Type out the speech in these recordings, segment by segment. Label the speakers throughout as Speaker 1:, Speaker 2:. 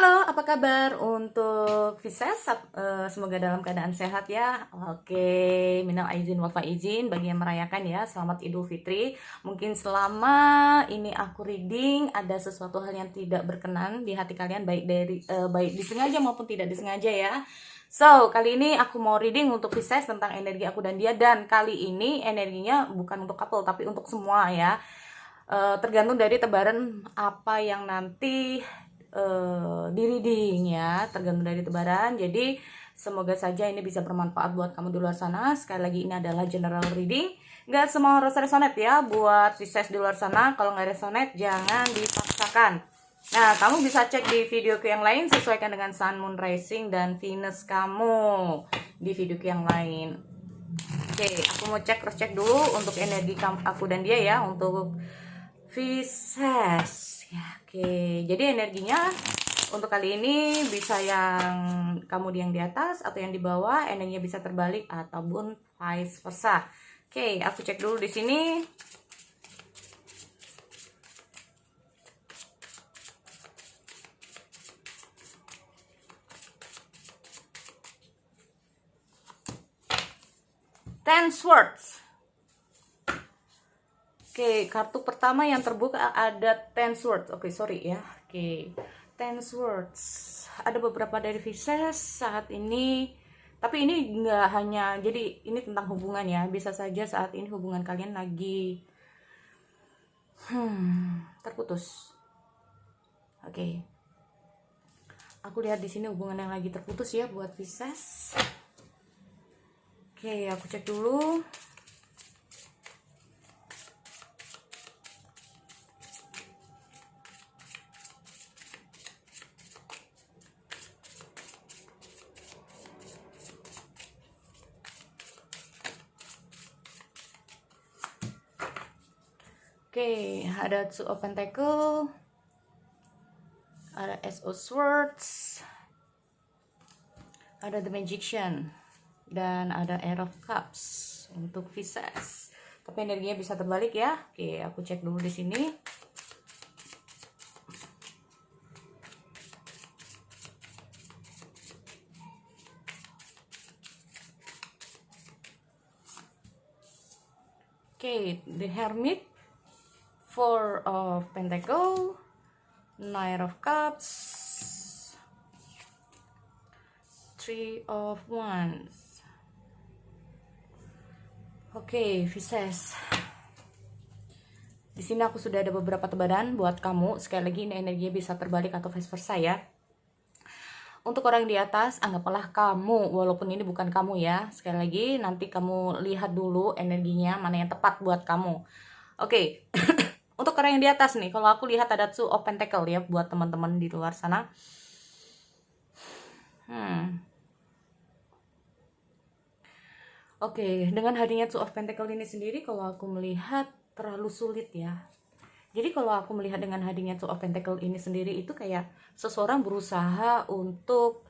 Speaker 1: Halo, apa kabar untuk Pisces? Semoga dalam keadaan sehat ya. Oke, minal aizin wal faizin bagi yang merayakan ya. Selamat Idul Fitri. Mungkin selama ini aku reading ada sesuatu hal yang tidak berkenan di hati kalian, baik disengaja maupun tidak disengaja ya. So, kali ini aku mau reading untuk Pisces tentang energi aku dan dia, dan kali ini energinya bukan untuk couple tapi untuk semua ya. Tergantung dari tebaran apa yang nanti di reading ya, tergantung dari tebaran. Jadi semoga saja ini bisa bermanfaat buat kamu di luar sana. Sekali lagi ini adalah general reading, nggak semua harus resonate ya. Buat Pisces di luar sana, kalau nggak resonate jangan dipaksakan. Nah, kamu bisa cek di videoku yang lain, sesuaikan dengan Sun, Moon, Rising, dan Venus kamu di videoku yang lain. Oke, aku mau cross check dulu untuk energi aku dan dia ya, untuk Pisces ya. Oke, jadi energinya untuk kali ini bisa yang kamu yang di atas atau yang di bawah, energinya bisa terbalik ataupun vice versa. Oke, aku cek dulu di sini. Ten Swords. Oke, kartu pertama yang terbuka ada Ten Swords. Oke, sorry ya. Oke, Ten Swords. Ada beberapa dari Pisces saat ini. Tapi ini nggak hanya, jadi ini tentang hubungan ya. Bisa saja saat ini hubungan kalian lagi terputus. Oke. Aku lihat di sini hubungan yang lagi terputus ya buat Pisces. Oke, aku cek dulu. Oke, ada Two of Pentacles, ada Ace of Swords, ada The Magician, dan ada Ace of Cups untuk Pisces. Tapi energinya bisa terbalik ya. Oke, aku cek dulu di sini. Oke, The Hermit, Four of Pentacles, Knight of Cups, Three of Wands. Oke, Pisces. Di sini aku sudah ada beberapa tebaran buat kamu. Sekali lagi ini energinya bisa terbalik atau vice versa ya. Untuk orang di atas, anggaplah kamu, walaupun ini bukan kamu ya. Sekali lagi, nanti kamu lihat dulu energinya mana yang tepat buat kamu. Oke, untuk orang yang di atas nih, kalau aku lihat ada Two of Pentacles ya, buat teman-teman di luar sana. Oke, dengan hadirnya Two of Pentacles ini sendiri, kalau aku melihat terlalu sulit ya. Jadi kalau aku melihat dengan hadirnya Two of Pentacles ini sendiri, itu kayak seseorang berusaha untuk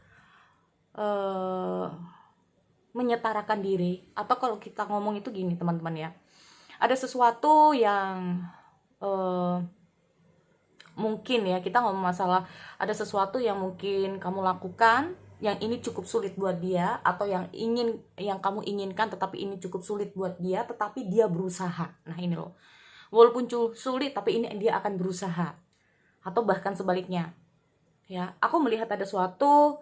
Speaker 1: menyetarakan diri. Atau kalau kita ngomong itu gini teman-teman ya, ada sesuatu yang mungkin ya, kita ngomong masalah ada sesuatu yang mungkin kamu lakukan yang ini cukup sulit buat dia, atau yang kamu inginkan tetapi ini cukup sulit buat dia, tetapi dia berusaha. Nah ini loh, walaupun sulit tapi ini dia akan berusaha. Atau bahkan sebaliknya ya, aku melihat ada suatu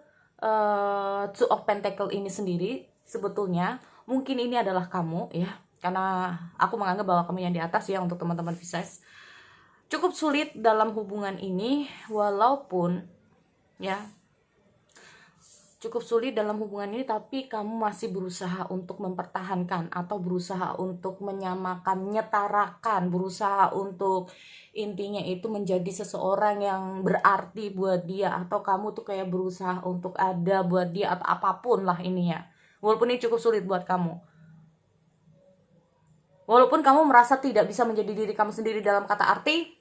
Speaker 1: Two of Pentacles ini sendiri sebetulnya mungkin ini adalah kamu ya, karena aku menganggap bahwa kamu yang di atas ya. Untuk teman-teman Pisces, cukup sulit dalam hubungan ini, walaupun ya cukup sulit dalam hubungan ini, tapi kamu masih berusaha untuk mempertahankan atau berusaha untuk menyamakan, menyetarakan, berusaha untuk intinya itu menjadi seseorang yang berarti buat dia, atau kamu tuh kayak berusaha untuk ada buat dia atau apapun lah ininya. Walaupun ini cukup sulit buat kamu. Walaupun kamu merasa tidak bisa menjadi diri kamu sendiri dalam kata arti,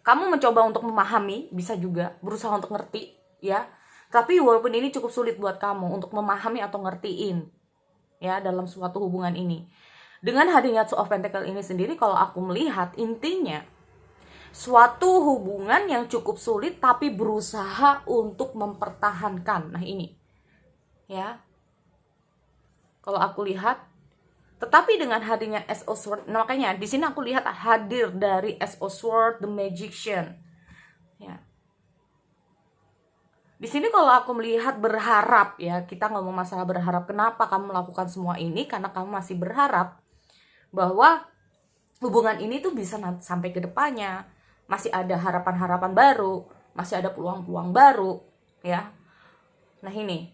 Speaker 1: kamu mencoba untuk memahami, bisa juga berusaha untuk ngerti ya. Tapi walaupun ini cukup sulit buat kamu untuk memahami atau ngertiin ya dalam suatu hubungan ini. Dengan hadirnya Two of Pentacles ini sendiri, kalau aku melihat intinya Suatu hubungan yang cukup sulit tapi berusaha untuk mempertahankan. Nah ini ya, kalau aku lihat. Tetapi dengan hadirnya Ace of Swords, nah makanya di sini aku lihat hadir dari Ace of Swords, the Magician. Ya. Di sini kalau aku melihat berharap ya, kita ngomong masalah berharap. Kenapa kamu melakukan semua ini? Karena kamu masih berharap bahwa hubungan ini tuh bisa sampai ke depannya. Masih ada harapan-harapan baru, masih ada peluang-peluang baru, ya. Nah ini,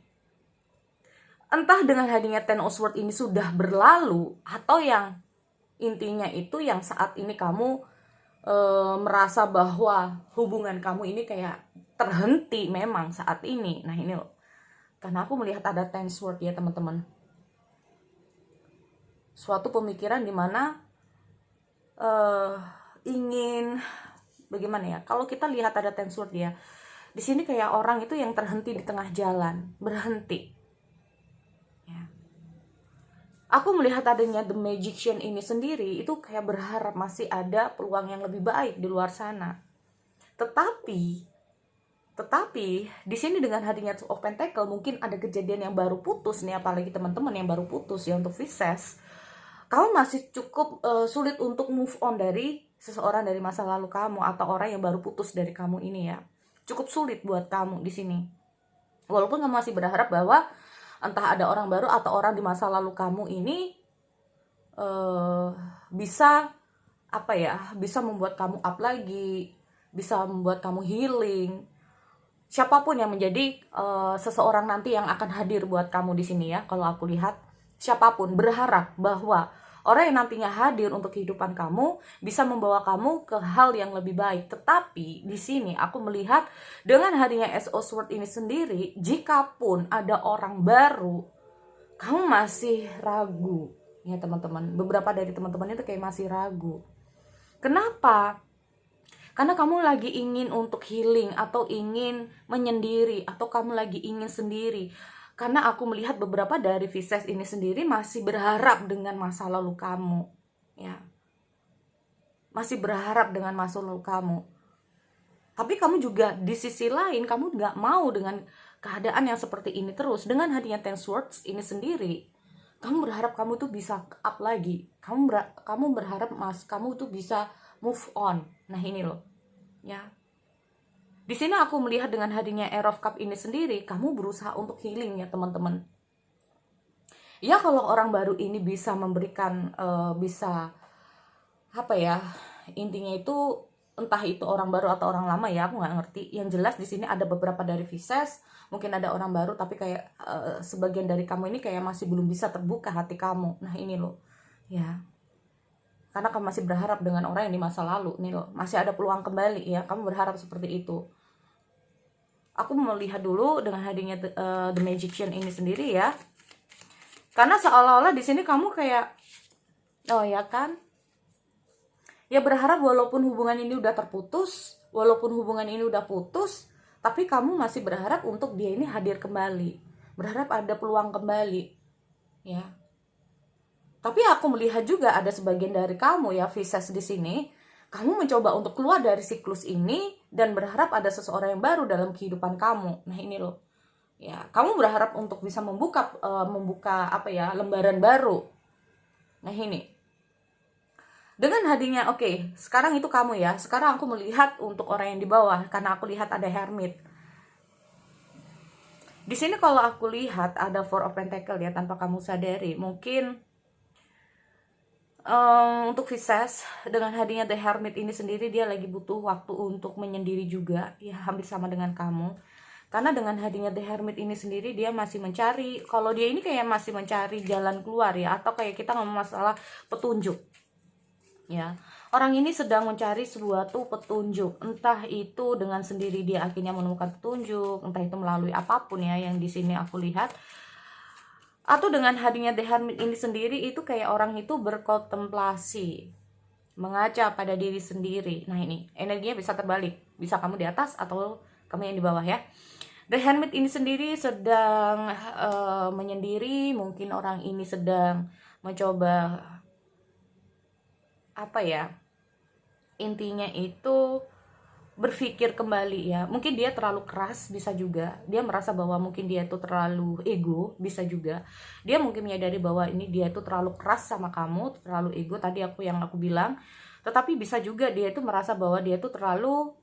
Speaker 1: entah dengan hadirnya Ten of Swords ini sudah berlalu, atau yang intinya itu yang saat ini kamu merasa bahwa hubungan kamu ini kayak terhenti memang saat ini. Nah ini loh, karena aku melihat ada Ten Swords ya teman-teman. Suatu pemikiran dimana ingin bagaimana ya? Kalau kita lihat ada Ten Swords ya, di sini kayak orang itu yang terhenti di tengah jalan, berhenti. Aku melihat adanya The Magician ini sendiri itu kayak berharap masih ada peluang yang lebih baik di luar sana. Tetapi di sini dengan hadirnya Two of Pentacle mungkin ada kejadian yang baru putus nih, apalagi teman-teman yang baru putus ya, untuk Pisces. Kamu masih cukup sulit untuk move on dari seseorang dari masa lalu kamu atau orang yang baru putus dari kamu ini ya. Cukup sulit buat kamu di sini. Walaupun kamu masih berharap bahwa entah ada orang baru atau orang di masa lalu kamu ini bisa bisa membuat kamu up lagi, bisa membuat kamu healing. Siapapun yang menjadi seseorang nanti yang akan hadir buat kamu di sini ya, kalau aku lihat siapapun berharap bahwa orang yang nantinya hadir untuk kehidupan kamu bisa membawa kamu ke hal yang lebih baik. Tetapi di sini aku melihat dengan hadirnya Ace of Swords ini sendiri, jikapun ada orang baru, kamu masih ragu ya teman-teman. Beberapa dari teman-teman itu kayak masih ragu. Kenapa? Karena kamu lagi ingin untuk healing atau ingin menyendiri atau kamu lagi ingin sendiri. Karena aku melihat beberapa dari Pisces ini sendiri masih berharap dengan masa lalu kamu, ya, masih berharap dengan masa lalu kamu. Tapi kamu juga di sisi lain kamu nggak mau dengan keadaan yang seperti ini terus. Dengan hadirnya Ten Swords ini sendiri, kamu berharap kamu tuh bisa up lagi. Kamu berharap kamu tuh bisa move on. Nah ini loh, ya. Di sini aku melihat dengan hadirnya Ace of Cups ini sendiri, kamu berusaha untuk healing ya teman-teman. Ya kalau orang baru ini bisa memberikan, intinya itu entah itu orang baru atau orang lama ya, aku nggak ngerti. Yang jelas di sini ada beberapa dari Pisces, mungkin ada orang baru tapi kayak sebagian dari kamu ini kayak masih belum bisa terbuka hati kamu. Nah ini loh, ya. Karena kamu masih berharap dengan orang yang di masa lalu nih loh, masih ada peluang kembali ya, kamu berharap seperti itu. Aku melihat dulu dengan hadirnya The Magician ini sendiri ya, karena seolah-olah di sini kamu kayak ya kan, ya berharap walaupun hubungan ini udah terputus, walaupun hubungan ini udah putus, tapi kamu masih berharap untuk dia ini hadir kembali, berharap ada peluang kembali ya. Tapi aku melihat juga ada sebagian dari kamu ya Pisces di sini, kamu mencoba untuk keluar dari siklus ini dan berharap ada seseorang yang baru dalam kehidupan kamu. Nah ini loh, ya kamu berharap untuk bisa membuka lembaran baru. Nah ini, dengan hadirnya sekarang itu kamu ya. Sekarang aku melihat untuk orang yang di bawah, karena aku lihat ada Hermit. Di sini kalau aku lihat ada Four of Pentacles ya, tanpa kamu sadari. Mungkin untuk Pisces dengan hadirnya The Hermit ini sendiri, dia lagi butuh waktu untuk menyendiri juga ya, hampir sama dengan kamu. Karena dengan hadirnya The Hermit ini sendiri, dia masih mencari, kalau dia ini kayak masih mencari jalan keluar ya, atau kayak kita ngomong masalah petunjuk ya. Orang ini sedang mencari suatu petunjuk, entah itu dengan sendiri dia akhirnya menemukan petunjuk, entah itu melalui apapun ya yang di sini aku lihat. Atau dengan hadirnya The Hermit ini sendiri, itu kayak orang itu berkontemplasi, mengaca pada diri sendiri. Nah ini, energinya bisa terbalik. Bisa kamu di atas atau kamu yang di bawah ya. The Hermit ini sendiri sedang menyendiri. Mungkin orang ini sedang mencoba intinya itu berpikir kembali ya. Mungkin dia terlalu keras, bisa juga. Dia merasa bahwa mungkin dia itu terlalu ego, bisa juga. Dia mungkin menyadari bahwa ini dia itu terlalu keras sama kamu, terlalu ego tadi aku bilang. Tetapi bisa juga dia itu merasa bahwa dia itu terlalu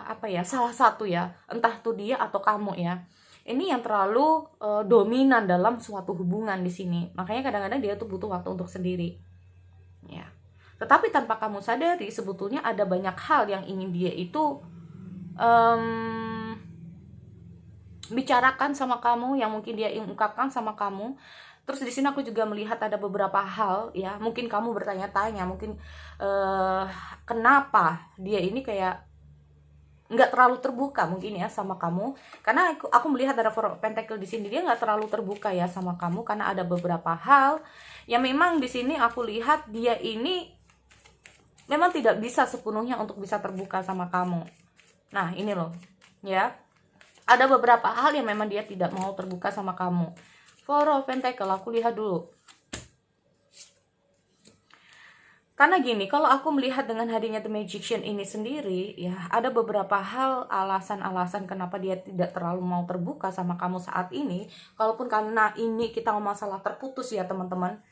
Speaker 1: apa ya, salah satu ya, entah tuh dia atau kamu ya. Ini yang terlalu dominan dalam suatu hubungan di sini. Makanya kadang-kadang dia tuh butuh waktu untuk sendiri. Ya. Tetapi tanpa kamu sadari sebetulnya ada banyak hal yang ingin dia itu bicarakan sama kamu, yang mungkin dia ingin ungkapkan sama kamu. Terus di sini aku juga melihat ada beberapa hal ya, mungkin kamu bertanya-tanya, mungkin kenapa dia ini kayak nggak terlalu terbuka mungkin ya sama kamu, karena aku melihat ada Four of Pentacle di sini, dia nggak terlalu terbuka ya sama kamu karena ada beberapa hal yang memang di sini aku lihat dia ini memang tidak bisa sepenuhnya untuk bisa terbuka sama kamu. Nah ini loh ya, ada beberapa hal yang memang dia tidak mau terbuka sama kamu. Four of Pentacle, aku lihat dulu. Karena gini, kalau aku melihat dengan hadirnya The Magician ini sendiri, ya ada beberapa hal, alasan-alasan kenapa dia tidak terlalu mau terbuka sama kamu saat ini. Kalaupun karena ini kita ngomong masalah terputus ya teman-teman,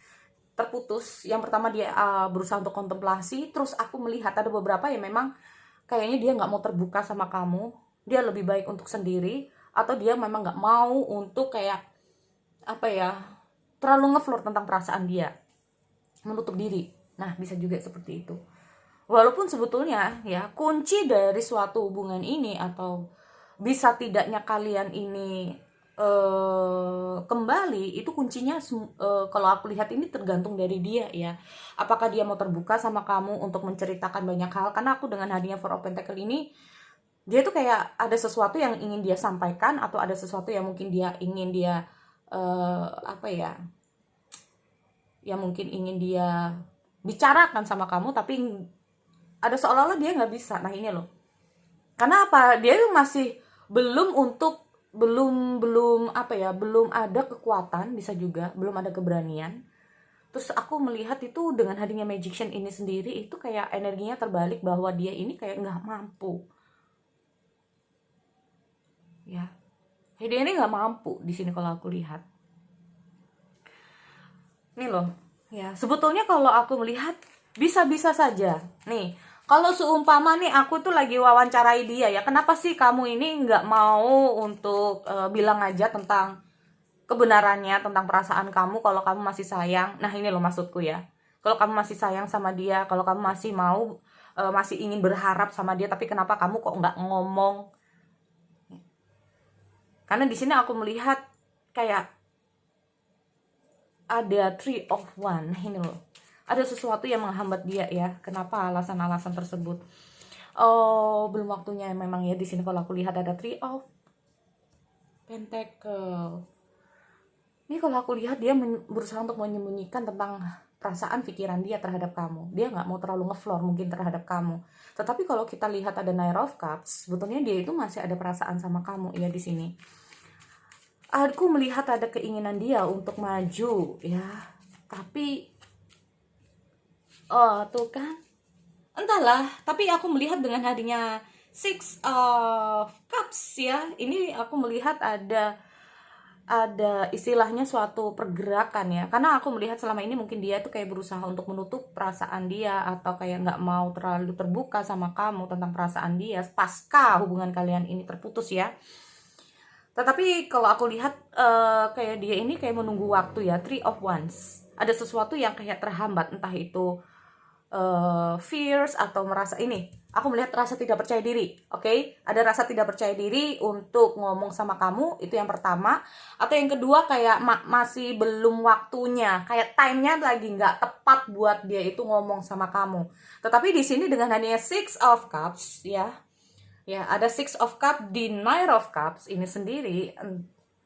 Speaker 1: terputus. Yang pertama dia berusaha untuk kontemplasi, terus aku melihat ada beberapa yang memang kayaknya dia nggak mau terbuka sama kamu, dia lebih baik untuk sendiri, atau dia memang nggak mau untuk kayak apa ya, terlalu ngefloor tentang perasaan dia, menutup diri. Nah, bisa juga seperti itu. Walaupun sebetulnya ya kunci dari suatu hubungan ini, atau bisa tidaknya kalian ini kembali, itu kuncinya kalau aku lihat ini tergantung dari dia ya. Apakah dia mau terbuka sama kamu untuk menceritakan banyak hal? Karena aku dengan hadirnya Four of Pentacle ini, dia tuh kayak ada sesuatu yang ingin dia sampaikan, atau ada sesuatu yang mungkin dia ingin dia apa ya, yang mungkin ingin dia bicarakan sama kamu, tapi ada seolah-olah dia nggak bisa. Nah ini loh, karena apa, dia masih belum apa ya, belum ada kekuatan, bisa juga belum ada keberanian. Terus aku melihat itu dengan hadirnya Magician ini sendiri, itu kayak energinya terbalik, bahwa dia ini kayak nggak mampu ya. Dia ini nggak mampu di sini kalau aku lihat. Nih loh ya, sebetulnya kalau aku melihat bisa-bisa saja nih, kalau seumpama nih aku tuh lagi wawancarai dia ya, kenapa sih kamu ini nggak mau untuk bilang aja tentang kebenarannya, tentang perasaan kamu, kalau kamu masih sayang. Nah ini loh maksudku ya, kalau kamu masih sayang sama dia, kalau kamu masih mau masih ingin berharap sama dia, tapi kenapa kamu kok nggak ngomong? Karena di sini aku melihat kayak ada Three of One ini loh, ada sesuatu yang menghambat dia ya. Kenapa alasan-alasan tersebut? Oh, belum waktunya memang ya. Di sini kalau aku lihat ada Three of Pentacle. Ini kalau aku lihat dia berusaha untuk menyembunyikan tentang perasaan pikiran dia terhadap kamu. Dia nggak mau terlalu ngefloor mungkin terhadap kamu. Tetapi kalau kita lihat ada Knight of Cups, sebetulnya dia itu masih ada perasaan sama kamu ya di sini. Aku melihat ada keinginan dia untuk maju ya, tapi tuh kan, entahlah. Tapi aku melihat dengan hadirnya Six of Cups ya, ini aku melihat ada istilahnya suatu pergerakan ya. Karena aku melihat selama ini mungkin dia tuh kayak berusaha untuk menutup perasaan dia, atau kayak nggak mau terlalu terbuka sama kamu tentang perasaan dia pasca hubungan kalian ini terputus ya. Tetapi kalau aku lihat kayak dia ini kayak menunggu waktu ya. Three of Wands, ada sesuatu yang kayak terhambat, entah itu fears atau merasa ini. Aku melihat rasa tidak percaya diri, oke? Ada rasa tidak percaya diri untuk ngomong sama kamu, itu yang pertama. Atau yang kedua kayak masih belum waktunya, kayak time-nya lagi nggak tepat buat dia itu ngomong sama kamu. Tetapi di sini dengan hanya Six of Cups ya, ya ada Six of Cups di Knight of Cups ini sendiri,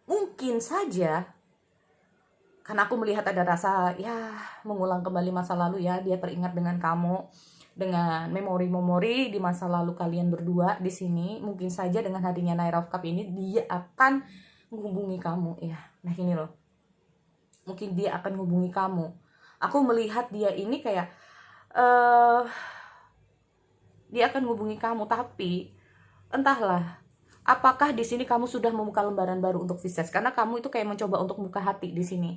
Speaker 1: mungkin saja karena aku melihat ada rasa ya mengulang kembali masa lalu ya. Dia teringat dengan kamu, dengan memori-memori di masa lalu kalian berdua di sini. Mungkin saja dengan hadirnya Knight of Cups ini dia akan menghubungi kamu ya. Nah ini loh, mungkin dia akan menghubungi kamu. Aku melihat dia ini kayak eh dia akan menghubungi kamu, tapi entahlah apakah di sini kamu sudah membuka lembaran baru untuk Pisces, karena kamu itu kayak mencoba untuk buka hati di sini.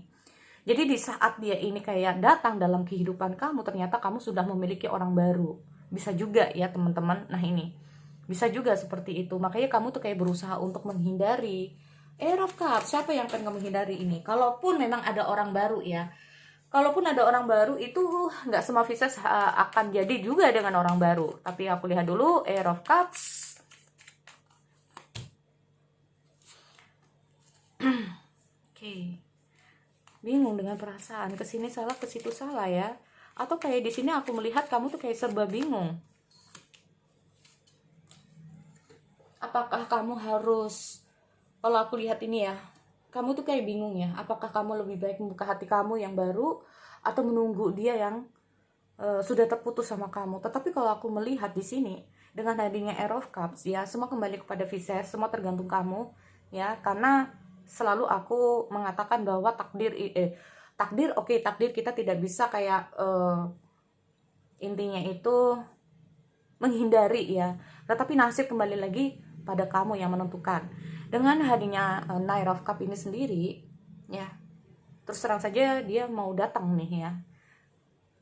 Speaker 1: Jadi di saat dia ini kayak datang dalam kehidupan kamu, ternyata kamu sudah memiliki orang baru. Bisa juga ya teman-teman. Nah ini, bisa juga seperti itu. Makanya kamu tuh kayak berusaha untuk menghindari. Of Cups, siapa yang akan kamu hindari ini? Kalaupun memang ada orang baru ya. Kalaupun ada orang baru itu nggak semua Pisces akan jadi juga dengan orang baru. Tapi aku lihat dulu, of Cups. Oke. Bingung dengan perasaan, kesini salah, ke situ salah ya. Atau kayak di sini aku melihat kamu tuh kayak serba bingung. Apakah kamu harus, kalau aku lihat ini ya, kamu tuh kayak bingung ya. Apakah kamu lebih baik membuka hati kamu yang baru atau menunggu dia yang sudah terputus sama kamu. Tetapi kalau aku melihat di sini dengan hadirnya Air of Cups ya, semua kembali kepada Pisces, semua tergantung kamu ya. Karena selalu aku mengatakan bahwa takdir takdir kita tidak bisa kayak intinya itu menghindari ya, tetapi nasib kembali lagi pada kamu yang menentukan. Dengan hadirnya Knight of Cup ini sendiri ya, terus terang saja dia mau datang nih ya,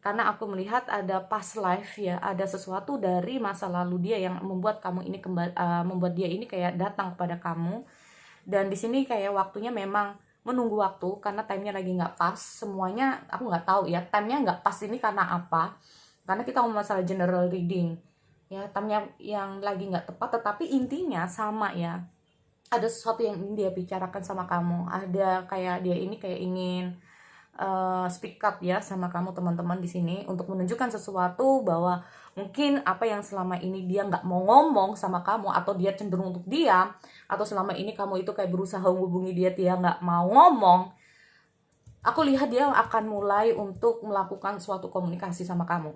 Speaker 1: karena aku melihat ada past life ya, ada sesuatu dari masa lalu dia yang membuat kamu ini membuat dia ini kayak datang kepada kamu. Dan di sini kayak waktunya memang menunggu waktu, karena timenya lagi nggak pas. Semuanya aku nggak tahu ya, timenya nggak pas ini karena apa, karena kita ngomong masalah general reading ya, timenya yang lagi nggak tepat. Tetapi intinya sama ya, ada sesuatu yang ingin dia bicarakan sama kamu, ada kayak dia ini kayak ingin speak up ya sama kamu teman-teman di sini, untuk menunjukkan sesuatu bahwa mungkin apa yang selama ini dia nggak mau ngomong sama kamu, atau dia cenderung untuk diam, atau selama ini kamu itu kayak berusaha menghubungi dia nggak mau ngomong. Aku lihat dia akan mulai untuk melakukan suatu komunikasi sama kamu.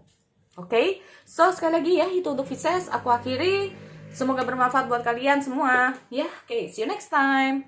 Speaker 1: Oke, so sekali lagi ya, itu untuk Pisces aku akhiri. Semoga bermanfaat buat kalian semua ya. Oke, see you next time.